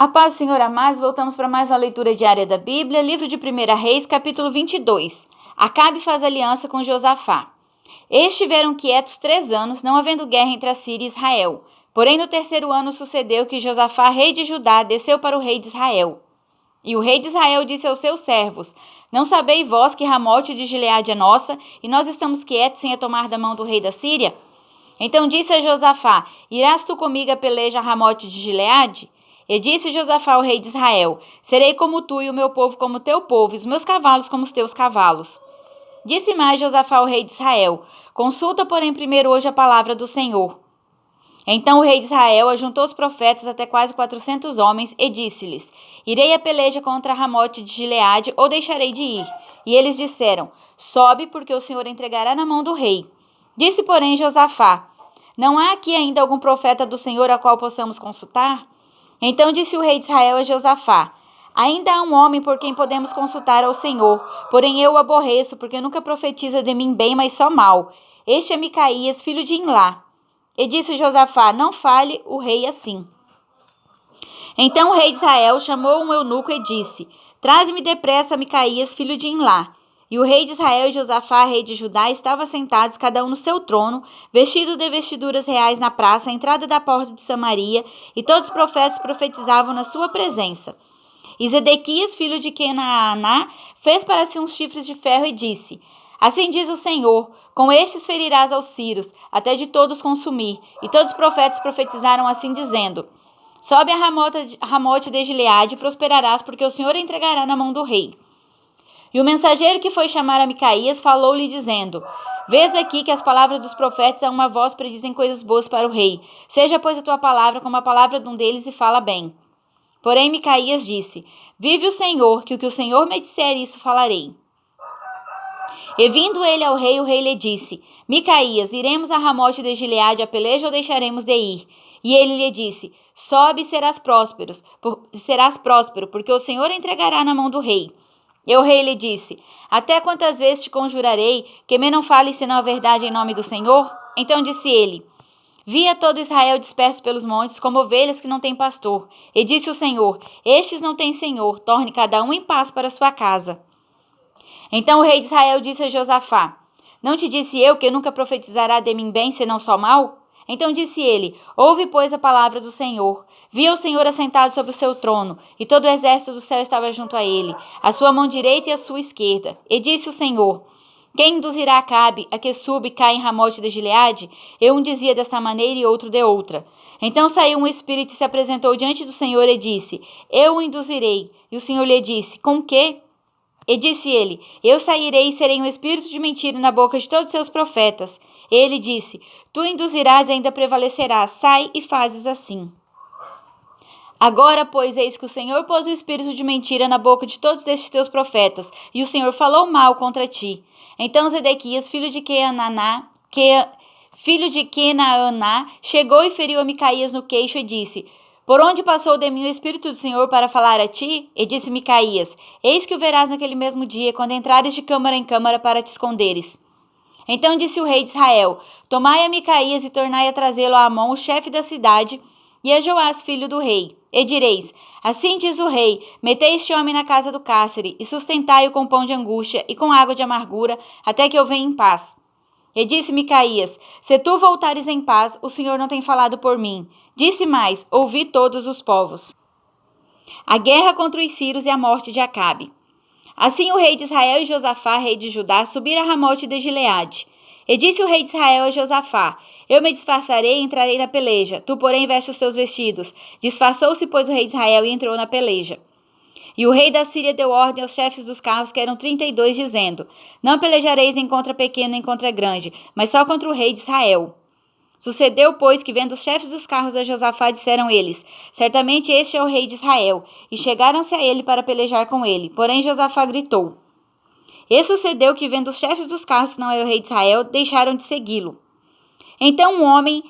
A paz do Senhor, amados, voltamos para mais uma leitura diária da Bíblia, livro de 1 Reis, capítulo 22. Acabe faz aliança com Josafá. Estiveram quietos 3 anos, não havendo guerra entre a Síria e Israel. Porém, no 3º ano sucedeu que Josafá, rei de Judá, desceu para o rei de Israel. E o rei de Israel disse aos seus servos: Não sabeis vós que Ramote de Gileade é nossa, e nós estamos quietos sem a tomar da mão do rei da Síria? Então disse a Josafá: Irás tu comigo a peleja a Ramote de Gileade? E disse Josafá ao rei de Israel: Serei como tu e o meu povo como teu povo, e os meus cavalos como os teus cavalos. Disse mais Josafá ao rei de Israel: Consulta, porém, primeiro hoje a palavra do Senhor. Então o rei de Israel ajuntou os profetas até quase 400 homens e disse-lhes: Irei a peleja contra Ramote de Gileade ou deixarei de ir? E eles disseram: Sobe, porque o Senhor entregará na mão do rei. Disse, porém, Josafá: Não há aqui ainda algum profeta do Senhor a qual possamos consultar? Então disse o rei de Israel a Josafá: Ainda há um homem por quem podemos consultar ao Senhor, porém eu o aborreço, porque nunca profetiza de mim bem, mas só mal. Este é Micaías, filho de Imlá. E disse Josafá: Não fale o rei assim. Então o rei de Israel chamou um eunuco e disse: Traze-me depressa Micaías, filho de Imlá. E o rei de Israel e Josafá, rei de Judá, estavam sentados, cada um no seu trono, vestido de vestiduras reais na praça, à entrada da porta de Samaria, e todos os profetas profetizavam na sua presença. E Zedequias, filho de Kenaaná, fez para si uns chifres de ferro e disse: Assim diz o Senhor: Com estes ferirás aos sírios, até de todos consumir. E todos os profetas profetizaram assim, dizendo: Sobe a Ramote de Gileade e prosperarás, porque o Senhor a entregará na mão do rei. E o mensageiro que foi chamar a Micaías falou-lhe, dizendo: Vês aqui que as palavras dos profetas a uma voz predizem coisas boas para o rei. Seja, pois, a tua palavra como a palavra de um deles e fala bem. Porém, Micaías disse: Vive o Senhor, que o Senhor me disser isso falarei. E vindo ele ao rei, o rei lhe disse: Micaías, iremos a Ramote de Gileade a peleja ou deixaremos de ir? E ele lhe disse: Sobe e serás próspero, porque o Senhor entregará na mão do rei. E o rei lhe disse: Até quantas vezes te conjurarei, que me não fales senão a verdade em nome do Senhor? Então disse ele: Via todo Israel disperso pelos montes, como ovelhas que não têm pastor. E disse o Senhor: Estes não têm senhor, torne cada um em paz para sua casa. Então o rei de Israel disse a Josafá: Não te disse eu que nunca profetizará de mim bem, senão só mal? Então disse ele: Ouve, pois, a palavra do Senhor. Via o Senhor assentado sobre o seu trono, e todo o exército do céu estava junto a ele, a sua mão direita e a sua esquerda. E disse o Senhor: Quem induzirá Acabe a que suba e caia em Ramote de Gileade? Eu um dizia desta maneira e outro de outra. Então saiu um espírito e se apresentou diante do Senhor e disse: Eu o induzirei. E o Senhor lhe disse: Com que? E disse ele: Eu sairei e serei um espírito de mentira na boca de todos os seus profetas. Ele disse: Tu induzirás e ainda prevalecerás. Sai e fazes assim. Agora, pois, eis que o Senhor pôs o espírito de mentira na boca de todos estes teus profetas, e o Senhor falou mal contra ti. Então Zedequias, filho de Kenaaná, chegou e feriu a Micaías no queixo e disse: Por onde passou de mim o Espírito do Senhor para falar a ti? E disse Micaías: Eis que o verás naquele mesmo dia, quando entrares de câmara em câmara para te esconderes. Então disse o rei de Israel: Tomai a Micaías e tornai a trazê-lo a Amon, o chefe da cidade, e a Joás, filho do rei. E direis: Assim diz o rei: Metei este homem na casa do cárcere, e sustentai-o com pão de angústia e com água de amargura, até que eu venha em paz. E disse Micaías: Se tu voltares em paz, o Senhor não tem falado por mim. Disse mais: Ouvi todos os povos. A guerra contra os sírios e a morte de Acabe. Assim o rei de Israel e Josafá, rei de Judá, subiram a Ramote de Gileade. E disse o rei de Israel a Josafá: Eu me disfarçarei e entrarei na peleja. Tu, porém, veste os seus vestidos. Disfarçou-se, pois, o rei de Israel e entrou na peleja. E o rei da Síria deu ordem aos chefes dos carros, que eram 32, dizendo: Não pelejareis nem contra pequeno nem contra grande, mas só contra o rei de Israel. Sucedeu, pois, que vendo os chefes dos carros a Josafá, disseram eles: Certamente este é o rei de Israel. E chegaram-se a ele para pelejar com ele. Porém Josafá gritou. E sucedeu que, vendo os chefes dos carros que não era o rei de Israel, deixaram de segui-lo. Então um homem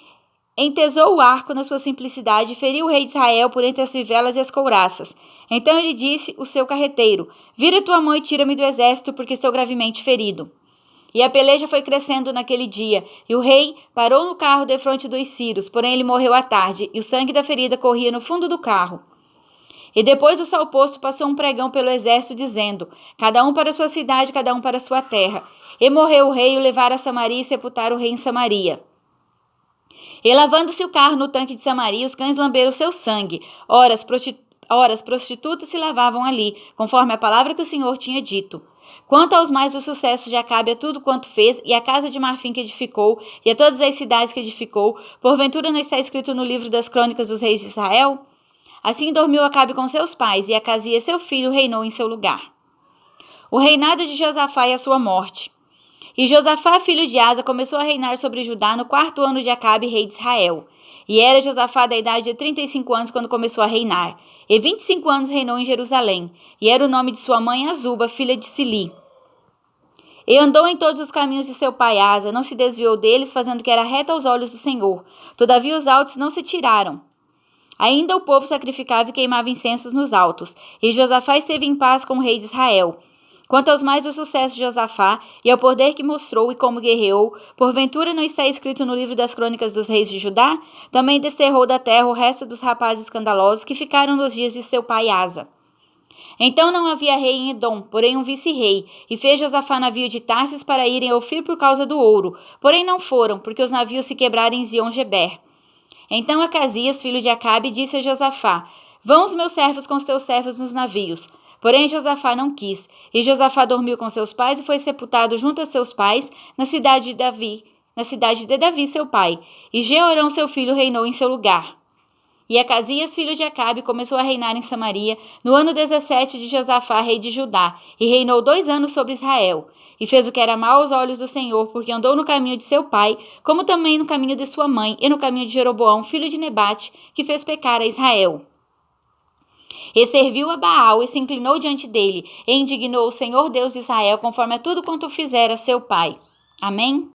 entesou o arco na sua simplicidade e feriu o rei de Israel por entre as fivelas e as couraças. Então ele disse o seu carreteiro: Vira tua mão e tira-me do exército, porque estou gravemente ferido. E a peleja foi crescendo naquele dia, e o rei parou no carro defronte dos sírios, porém ele morreu à tarde, e o sangue da ferida corria no fundo do carro. E depois do sol posto passou um pregão pelo exército, dizendo: cada um para sua cidade, cada um para sua terra. E morreu o rei, e o levaram a Samaria e sepultaram o rei em Samaria. E lavando-se o carro no tanque de Samaria, os cães lamberam seu sangue. Ora, as prostitutas se lavavam ali, conforme a palavra que o Senhor tinha dito. Quanto aos mais dos sucessos de Acabe, a tudo quanto fez, e a casa de marfim que edificou, e a todas as cidades que edificou, porventura não está escrito no livro das crônicas dos reis de Israel? Assim dormiu Acabe com seus pais, e Acasias seu filho reinou em seu lugar. O reinado de Josafá e a sua morte. E Josafá, filho de Asa, começou a reinar sobre Judá no 4º ano de Acabe, rei de Israel. E era Josafá da idade de 35 anos quando começou a reinar. E 25 anos reinou em Jerusalém. E era o nome de sua mãe Azuba, filha de Sili. E andou em todos os caminhos de seu pai Asa, não se desviou deles, fazendo o que era reto aos olhos do Senhor. Todavia os altos não se tiraram. Ainda o povo sacrificava e queimava incensos nos altos. E Josafá esteve em paz com o rei de Israel. Quanto aos mais do sucesso de Josafá, e ao poder que mostrou e como guerreou, porventura não está escrito no livro das crônicas dos reis de Judá? Também desterrou da terra o resto dos rapazes escandalosos que ficaram nos dias de seu pai Asa. Então não havia rei em Edom, porém um vice-rei, e fez Josafá navio de Tarsis para irem a Ofir por causa do ouro, porém não foram, porque os navios se quebraram em Zion-Geber. Então Acasias, filho de Acabe, disse a Josafá: vão os meus servos com os teus servos nos navios. Porém Josafá não quis, e Josafá dormiu com seus pais e foi sepultado junto a seus pais na cidade de Davi, seu pai, e Jeorão, seu filho, reinou em seu lugar. E Acasias, filho de Acabe, começou a reinar em Samaria no ano 17 de Josafá, rei de Judá, e reinou 2 anos sobre Israel. E fez o que era mal aos olhos do Senhor, porque andou no caminho de seu pai, como também no caminho de sua mãe, e no caminho de Jeroboão, filho de Nebate, que fez pecar a Israel. E serviu a Baal, e se inclinou diante dele, e indignou o Senhor Deus de Israel, conforme a tudo quanto fizera seu pai. Amém?